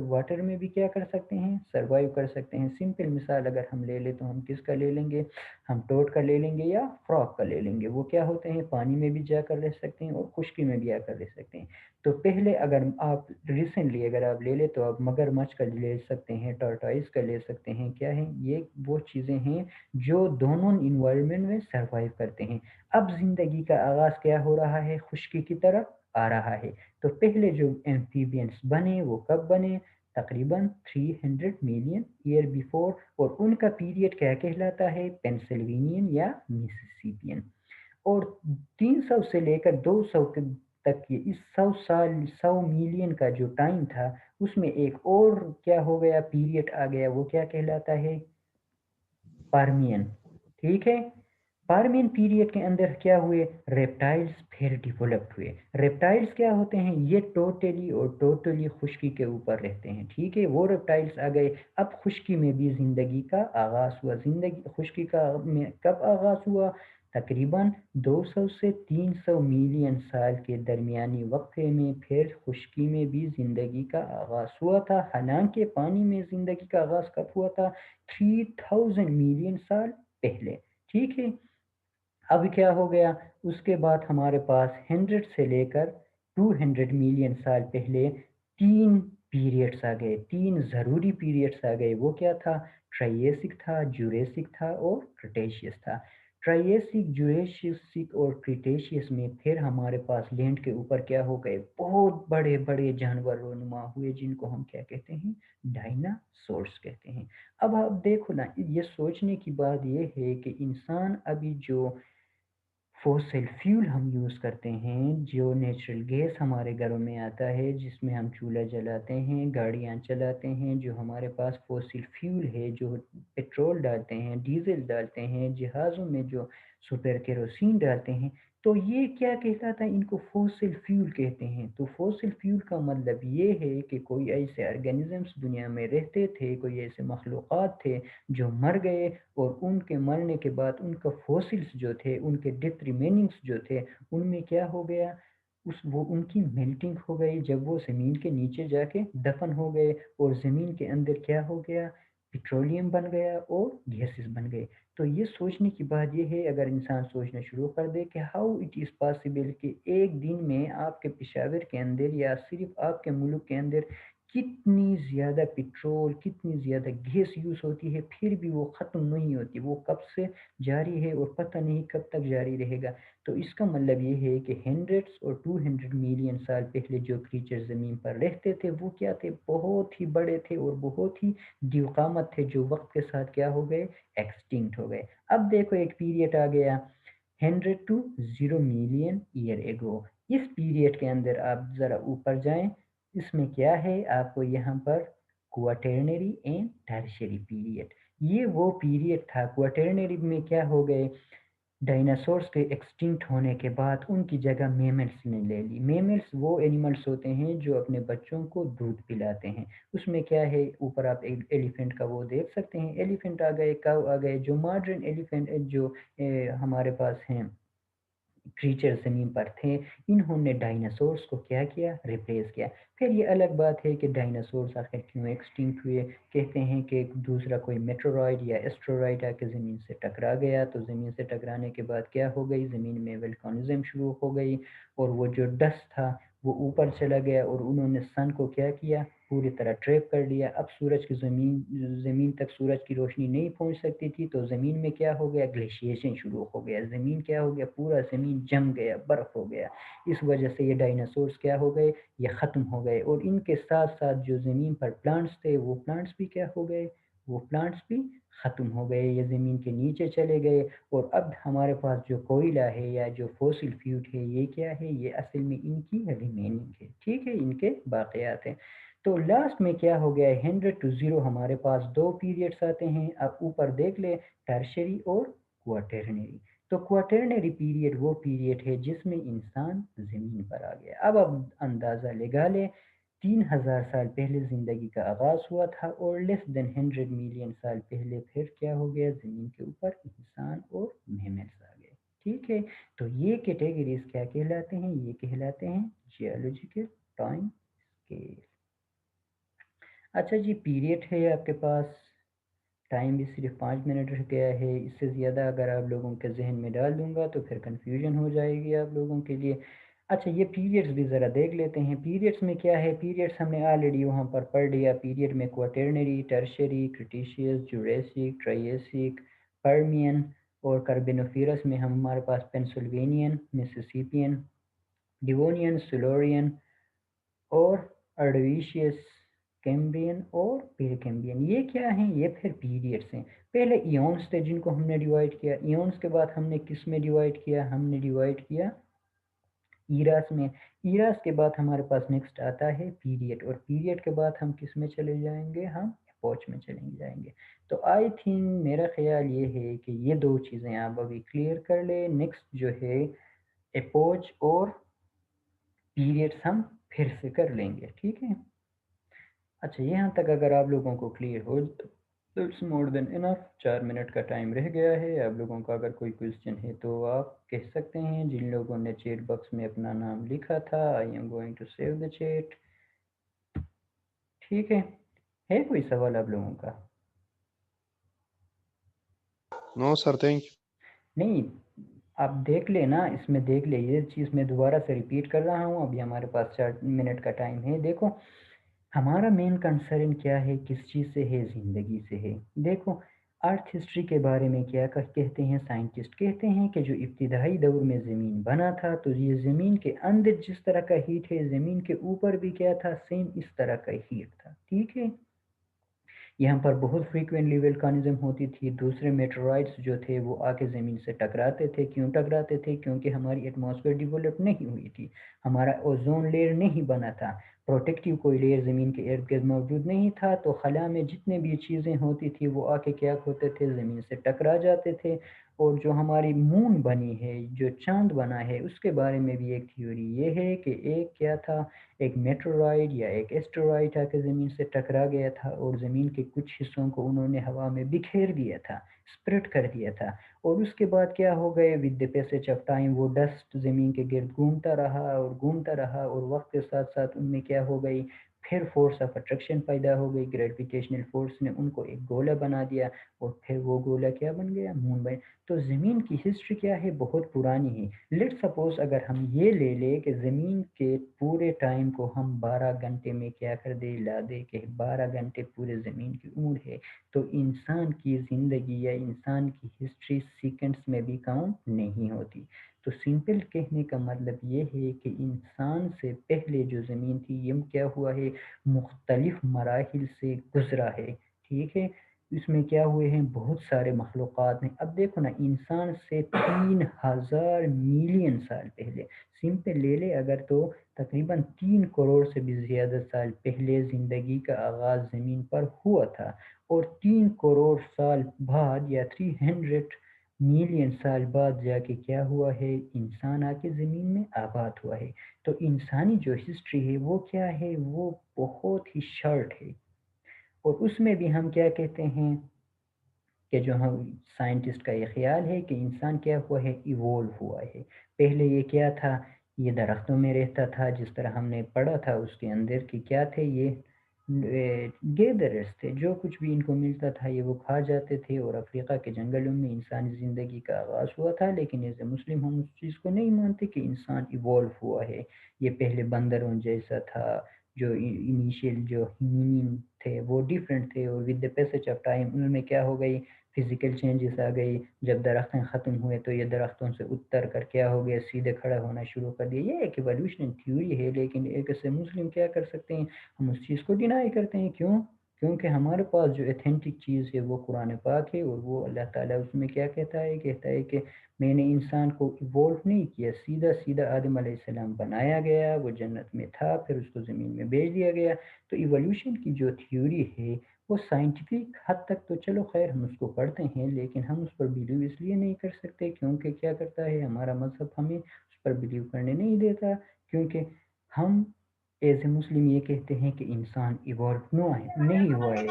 Speaker 1: واٹر میں بھی کیا کر سکتے ہیں، سروائیو کر سکتے ہیں. سمپل مثال اگر ہم لے لیں تو ہم کس کا لے لیں گے، ہم ٹوٹ کا لے لیں گے یا فراک کا لے لیں گے. وہ کیا ہوتے ہیں، پانی میں بھی جا کر رہ سکتے ہیں اور خشکی میں بھی آ کر رہ سکتے ہیں. تو پہلے اگر آپ ریسنٹلی اگر آپ لے لیں تو آپ مگر مچھ کا لے سکتے ہیں، ٹارٹائز کا لے سکتے ہیں. کیا ہے یہ وہ چیزیں ہیں جو دونوں انوائرمنٹ میں سروائیو کرتے ہیں. اب زندگی کا آغاز کیا ہو رہا ہے، خشکی کی طرف آ رہا ہے. تو پہلے جو ایمفیبینس بنے وہ کب بنے، تقریباً 300 ملین ایئر بیفور. اور ان کا پیریڈ کیا کہلاتا ہے، پینسلوینین یا میسیسیپین. اور 300 سے لے کر 200 تک یہ اس 100 سال 100 ملین کا جو ٹائم تھا اس میں ایک اور کیا ہو گیا، پیریڈ آ گیا. وہ کیا کہلاتا ہے، پارمین. ٹھیک ہے. پارمین پیریڈ کے اندر کیا ہوئے، ریپٹائلز پھر ڈیولپڈ ہوئے. ریپٹائلز کیا ہوتے ہیں، یہ ٹوٹلی اور ٹوٹلی خشکی کے اوپر رہتے ہیں. ٹھیک ہے، وہ ریپٹائلز آ گئے. اب خشکی میں بھی زندگی کا آغاز ہوا. زندگی خشکی کا میں کب آغاز ہوا، تقریباً 200 سے 300 ملین سال کے درمیانی وقفے میں پھر خشکی میں بھی زندگی کا آغاز ہوا تھا. حالانکہ پانی میں زندگی کا آغاز کب ہوا تھا، 3000 ملین سال پہلے. ٹھیک ہے. اب کیا ہو گیا، اس کے بعد ہمارے پاس 100 سے لے کر 200 ملین سال پہلے تین پیریڈس آ گئے، تین ضروری پیریڈس آ گئے. وہ کیا تھا، ٹرائیسک تھا، جوریسک تھا اور کریٹیشیس تھا. ٹرائیسک، جوریسک اور کریٹیشیس میں پھر ہمارے پاس لینڈ کے اوپر کیا ہو گئے، بہت بڑے بڑے جانور رونما ہوئے جن کو ہم کیا کہتے ہیں، ڈائناسورس کہتے ہیں. اب آپ دیکھو نا، یہ سوچنے کی بات یہ ہے کہ انسان ابھی جو فوسل فیول ہم یوز کرتے ہیں، جو نیچرل گیس ہمارے گھروں میں آتا ہے جس میں ہم چولہا جلاتے ہیں، گاڑیاں چلاتے ہیں، جو ہمارے پاس فوسل فیول ہے، جو پٹرول ڈالتے ہیں، ڈیزل ڈالتے ہیں، جہازوں میں جو سپر کیروسین ڈالتے ہیں، تو یہ کیا کہتا ہے، ان کو فوسل فیول کہتے ہیں. تو فوسل فیول کا مطلب یہ ہے کہ کوئی ایسے آرگینزمس دنیا میں رہتے تھے، کوئی ایسے مخلوقات تھے جو مر گئے، اور ان کے مرنے کے بعد ان کا فوسلس جو تھے، ان کے ڈیتھ ریمیننگس جو تھے، ان میں کیا ہو گیا، وہ ان کی میلٹنگ ہو گئی جب وہ زمین کے نیچے جا کے دفن ہو گئے. اور زمین کے اندر کیا ہو گیا، پیٹرولیم بن گیا اور گیسز بن گئے. تو یہ سوچنے کی بات یہ ہے، اگر انسان سوچنا شروع کر دے کہ ہاؤ اٹ از پاسبل کہ ایک دن میں آپ کے پشاور کے اندر یا صرف آپ کے ملک کے اندر کتنی زیادہ پٹرول، کتنی زیادہ گیس یوز ہوتی ہے، پھر بھی وہ ختم نہیں ہوتی. وہ کب سے جاری ہے اور پتہ نہیں کب تک جاری رہے گا. تو اس کا مطلب یہ ہے کہ 100 اور 200 ملین سال پہلے جو کریچر زمین پر رہتے تھے وہ کیا تھے، بہت ہی بڑے تھے اور بہت ہی دیوقامت تھے، جو وقت کے ساتھ کیا ہو گئے، ایکسٹنکٹ ہو گئے. اب دیکھو ایک پیریڈ آ گیا 100 to 0 ملین ایئر ایگو. اس پیریڈ کے اندر آپ ذرا اوپر جائیں، اس میں کیا ہے، آپ کو یہاں پر کوارٹرنری اینڈ ٹرشری پیریڈ، یہ وہ پیریڈ تھا. کوارٹرنری میں کیا ہو گئے، ڈائناسورس کے ایکسٹنکٹ ہونے کے بعد ان کی جگہ میملس نے لے لی. میملس وہ اینیملس ہوتے ہیں جو اپنے بچوں کو دودھ پلاتے ہیں. اس میں کیا ہے، اوپر آپ ایلیفنٹ کا وہ دیکھ سکتے ہیں، ایلیفنٹ آ گئے، کاؤ آ گئے. جو ماڈرن ایلیفنٹ جو ہمارے پاس ہیں کریچر زمین پر تھے، انہوں نے ڈائناسورس کو کیا کیا، ریپلیس کیا. پھر یہ الگ بات ہے کہ ڈائناسورس آخر کیوں ایکسٹنکٹ ہوئے. کہتے ہیں کہ دوسرا کوئی میٹرورائڈ یا ایسٹرورائڈ آ کے زمین سے ٹکرا گیا، تو زمین سے ٹکرانے کے بعد کیا ہو گئی، زمین میں وولکانزم شروع ہو گئی، اور وہ جو ڈسٹ تھا وہ اوپر چلا گیا، اور انہوں نے سن کو کیا کیا، پوری طرح ٹریپ کر لیا. اب سورج کی زمین تک سورج کی روشنی نہیں پہنچ سکتی تھی، تو زمین میں کیا ہو گیا، گلیشیشن شروع ہو گیا. زمین کیا ہو گیا، پورا زمین جم گیا، برف ہو گیا. اس وجہ سے یہ ڈائناسورس کیا ہو گئے، یہ ختم ہو گئے. اور ان کے ساتھ ساتھ جو زمین پر پلانٹس تھے وہ پلانٹس بھی کیا ہو گئے، وہ پلانٹس بھی ختم ہو گئے، یہ زمین کے نیچے چلے گئے. اور اب ہمارے پاس جو کوئلہ ہے یا جو فوسل فیوڈ ہے، یہ کیا ہے، یہ اصل میں ان کی ریمیننگ ہے. ٹھیک ہے، ان کے باقیات ہیں. تو لاسٹ میں کیا ہو گیا، 100 to 0 ہمارے پاس دو پیریڈس آتے ہیں. اب اوپر دیکھ لیں، ٹرشری اور کوارٹرنری. تو کوارٹرنری پیریڈ وہ پیریڈ ہے جس میں انسان زمین پر آ گیا. اب اندازہ لگا لیں 3000 سال پہلے زندگی کا آغاز ہوا تھا، اور لیس دین 100 ملین سال پہلے پھر کیا ہو گیا، زمین کے اوپر انسان اور میملس آ گئے. ٹھیک ہے، تو یہ کیٹیگریز کیا کہلاتے ہیں؟ یہ کہلاتے ہیں جیولوجیکل ٹائم اسکیل. اچھا جی، پیریڈ ہے آپ کے پاس، ٹائم بھی صرف 5 منٹ رہ گیا ہے. اس سے زیادہ اگر آپ لوگوں کے ذہن میں ڈال دوں گا تو پھر کنفیوژن ہو جائے گی آپ لوگوں کے لیے. اچھا، یہ پیریڈز بھی ذرا دیکھ لیتے ہیں. پیریڈز میں کیا ہے؟ پیریڈز ہم نے آلریڈی وہاں پر پڑھ لیا. پیریڈ میں کوارٹرنری، ٹرشری، کریٹیشیس، جوریسک، ٹرائیسک، پرمین اور کاربونیفیرس میں ہمارے پاس پینسلوینین، مسیسیپین، ڈیوونین، سلورین اور ارڈویشیس، کیمبرین اور پیر کیمبرین. یہ کیا ہیں؟ یہ پھر پیریڈس ہیں. پہلے ایونس تھے جن کو ہم نے ڈیوائڈ کیا. ایونس کے بعد ہم نے کس میں ڈیوائڈ کیا؟ ہم نے ڈیوائڈ کیا ایراس میں. ایراس کے بعد ہمارے پاس نیکسٹ آتا ہے پیریڈ، اور پیریڈ کے بعد ہم کس میں چلے جائیں گے؟ ہم اپوچ میں چلے جائیں گے. تو آئی تھنک میرا خیال یہ ہے کہ یہ دو چیزیں آپ ابھی کلیئر کر لیں. نیکسٹ جو ہے اپوچ اور پیریڈس ہم پھر سے کر لیں گے. ٹھیک ہے. اچھا، یہاں تک اگر آپ لوگوں کو کلیئر ہو تو it's more than enough. 4 minute کا ٹائم رہ گیا ہے. آپ لوگوں کا اگر کوئی کوشچن ہے تو آپ کہہ سکتے ہیں. جن لوگوں نے چیٹ باکس میں اپنا نام لکھا تھا، I am going to save the chat. ٹھیک ہے کوئی سوال آپ لوگوں کا؟
Speaker 2: No sir, thank you.
Speaker 1: نہیں، آپ دیکھ لیں نا، اس میں دیکھ لیں. یہ چیز میں دوبارہ سے ریپیٹ کر رہا ہوں. ابھی ہمارے پاس 4 منٹ کا ٹائم ہے. دیکھو، ہمارا مین کنسرن کیا ہے؟ کس چیز سے ہے؟ زندگی سے ہے. دیکھو، ارتھ ہسٹری کے بارے میں کیا کہتے ہیں سائنٹسٹ؟ کہتے ہیں کہ جو ابتدائی دور میں زمین بنا تھا، تو یہ زمین کے اندر جس طرح کا ہیٹ ہے، زمین کے اوپر بھی کیا تھا؟ سیم اس طرح کا ہیٹ تھا. ٹھیک ہے. یہاں پر بہت فریکوینٹلی وولکانزم ہوتی تھی. دوسرے میٹرائٹس جو تھے وہ آ کے زمین سے ٹکراتے تھے. کیوں ٹکراتے تھے؟ کیونکہ ہماری ایٹماسفیئر ڈیولپ نہیں ہوئی تھی، ہمارا اوزون لیئر نہیں بنا تھا، پروٹیکٹیو کوئی لیئر زمین کے ارد گرد موجود نہیں تھا. تو خلا میں جتنے بھی چیزیں ہوتی تھی وہ آ کے کیا ہوتے تھے؟ زمین سے ٹکرا جاتے تھے. اور جو ہماری مون بنی ہے، جو چاند بنا ہے، اس کے بارے میں بھی ایک تھیوری یہ ہے کہ ایک کیا تھا؟ ایک میٹرورائڈ یا ایک ایسٹرائڈ آ کے زمین سے ٹکرا گیا تھا، اور زمین کے کچھ حصوں کو انہوں نے ہوا میں بکھیر دیا تھا، اسپریڈ کر دیا تھا. اور اس کے بعد کیا ہو گئے؟ With the passage of time وہ ڈسٹ زمین کے گرد گھومتا رہا اور گھومتا رہا، اور وقت کے ساتھ ساتھ ان میں کیا ہو گئی؟ پھر فورس آف اٹریکشن پیدا ہو گئی. گریویٹیشنل فورس نے ان کو ایک گولہ بنا دیا، اور پھر وہ گولہ کیا بن گیا؟ مون بن. تو زمین کی ہسٹری کیا ہے؟ بہت پرانی ہے. لیٹ سپوز اگر ہم یہ لے لیں کہ زمین کے پورے ٹائم کو ہم 12 گھنٹے میں کیا کر دے؟ لا دے کہ 12 گھنٹے پورے زمین کی عمر ہے، تو انسان کی زندگی یا انسان کی ہسٹری سیکنڈس میں بھی کاؤنٹ نہیں ہوتی. تو سمپل کہنے کا مطلب یہ ہے کہ انسان سے پہلے جو زمین تھی، یہ کیا ہوا ہے؟ مختلف مراحل سے گزرا ہے. ٹھیک ہے. اس میں کیا ہوئے ہیں؟ بہت سارے مخلوقات ہیں. اب دیکھو نا، انسان سے 3000 ملین سال پہلے، سمپل لے لے اگر، تو تقریباً 3 کروڑ سے بھی زیادہ سال پہلے زندگی کا آغاز زمین پر ہوا تھا. اور 3 کروڑ سال بعد یا 300 ملین سال بعد جا کے کیا ہوا ہے؟ انسان آ کے زمین میں آباد ہوا ہے. تو انسانی جو ہسٹری ہے وہ کیا ہے؟ وہ بہت ہی شارٹ ہے. اور اس میں بھی ہم کیا کہتے ہیں کہ جو ہم سائنٹسٹ کا یہ خیال ہے کہ انسان کیا ہوا ہے؟ ایوولو ہوا ہے. پہلے یہ کیا تھا؟ یہ درختوں میں رہتا تھا. جس طرح ہم نے پڑھا تھا اس کے اندر کہ کیا تھے یہ؟ گیدرز تھے. جو کچھ بھی ان کو ملتا تھا یہ وہ کھا جاتے تھے. اور افریقہ کے جنگلوں میں انسانی زندگی کا آغاز ہوا تھا. لیکن ایز اے مسلم ہم اس چیز کو نہیں مانتے کہ انسان ایوولو ہوا ہے. یہ پہلے بندروں جیسا تھا. جو انیشیل جو ہیومن تھے وہ ڈیفرنٹ تھے، اور with the passage of time ان میں کیا ہو گئی؟ فزیکل چینجز آ گئی. جب درختیں ختم ہوئے تو یہ درختوں سے اتر کر کیا ہو گیا؟ سیدھے کھڑا ہونا شروع کر دیا. یہ ایک ایولیوشنل تھیوری ہے، لیکن ایک ایسے مسلم کیا کر سکتے ہیں؟ ہم اس چیز کو ڈینائی کرتے ہیں. کیوں؟ کیونکہ ہمارے پاس جو ایتھینٹک چیز ہے وہ قرآن پاک ہے. اور وہ اللہ تعالیٰ اس میں کیا کہتا ہے؟ کہتا ہے کہ میں نے انسان کو ایوولو نہیں کیا، سیدھا سیدھا آدم علیہ السلام بنایا گیا. وہ جنت میں تھا، پھر اس کو زمین میں بھیج دیا گیا. تو ایولیوشن کی جو تھیوری ہے وہ سائنٹیفک حد تک تو چلو خیر ہم اس کو پڑھتے ہیں، لیکن ہم اس پر بلیو اس لیے نہیں کر سکتے کیونکہ کیا کرتا ہے ہمارا مذہب؟ ہمیں اس پر بلیو کرنے نہیں دیتا. کیونکہ ہم ایز اے مسلم یہ کہتے ہیں کہ انسان ایوالو نہیں ہوا ہے.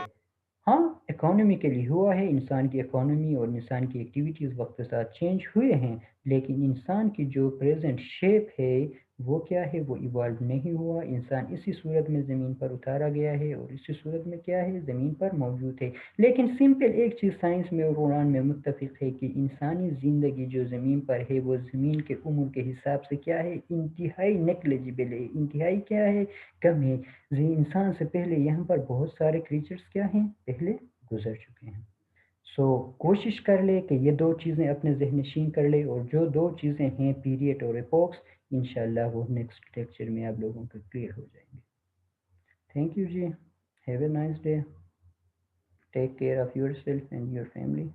Speaker 1: ہاں، اکانومیکلی ہوا ہے، انسان کی اکانومی اور انسان کی ایکٹیویٹیز وقت کے ساتھ چینج ہوئے ہیں، لیکن انسان کی جو پریزنٹ شیپ ہے وہ کیا ہے؟ وہ ایوالو نہیں ہوا. انسان اسی صورت میں زمین پر اتارا گیا ہے اور اسی صورت میں کیا ہے؟ زمین پر موجود ہے. لیکن سمپل ایک چیز سائنس میں اور قرآن میں متفق ہے کہ انسانی زندگی جو زمین پر ہے وہ زمین کے عمر کے حساب سے کیا ہے؟ انتہائی نیگلیجبل ہے، انتہائی کیا ہے؟ کم ہے. انسان سے پہلے یہاں پر بہت سارے کریچرز کیا ہیں؟ پہلے گزر چکے ہیں. سو کوشش کر لے کہ یہ دو چیزیں اپنے ذہن نشین کر لے، اور جو دو چیزیں ہیں پیریڈ اور ایپوکس، انشاءاللہ وہ نیکسٹ لیکچر میں آپ لوگوں کو کلیئر ہو جائیں گے. Thank you ji. Have a nice day. Take care of your self and your family.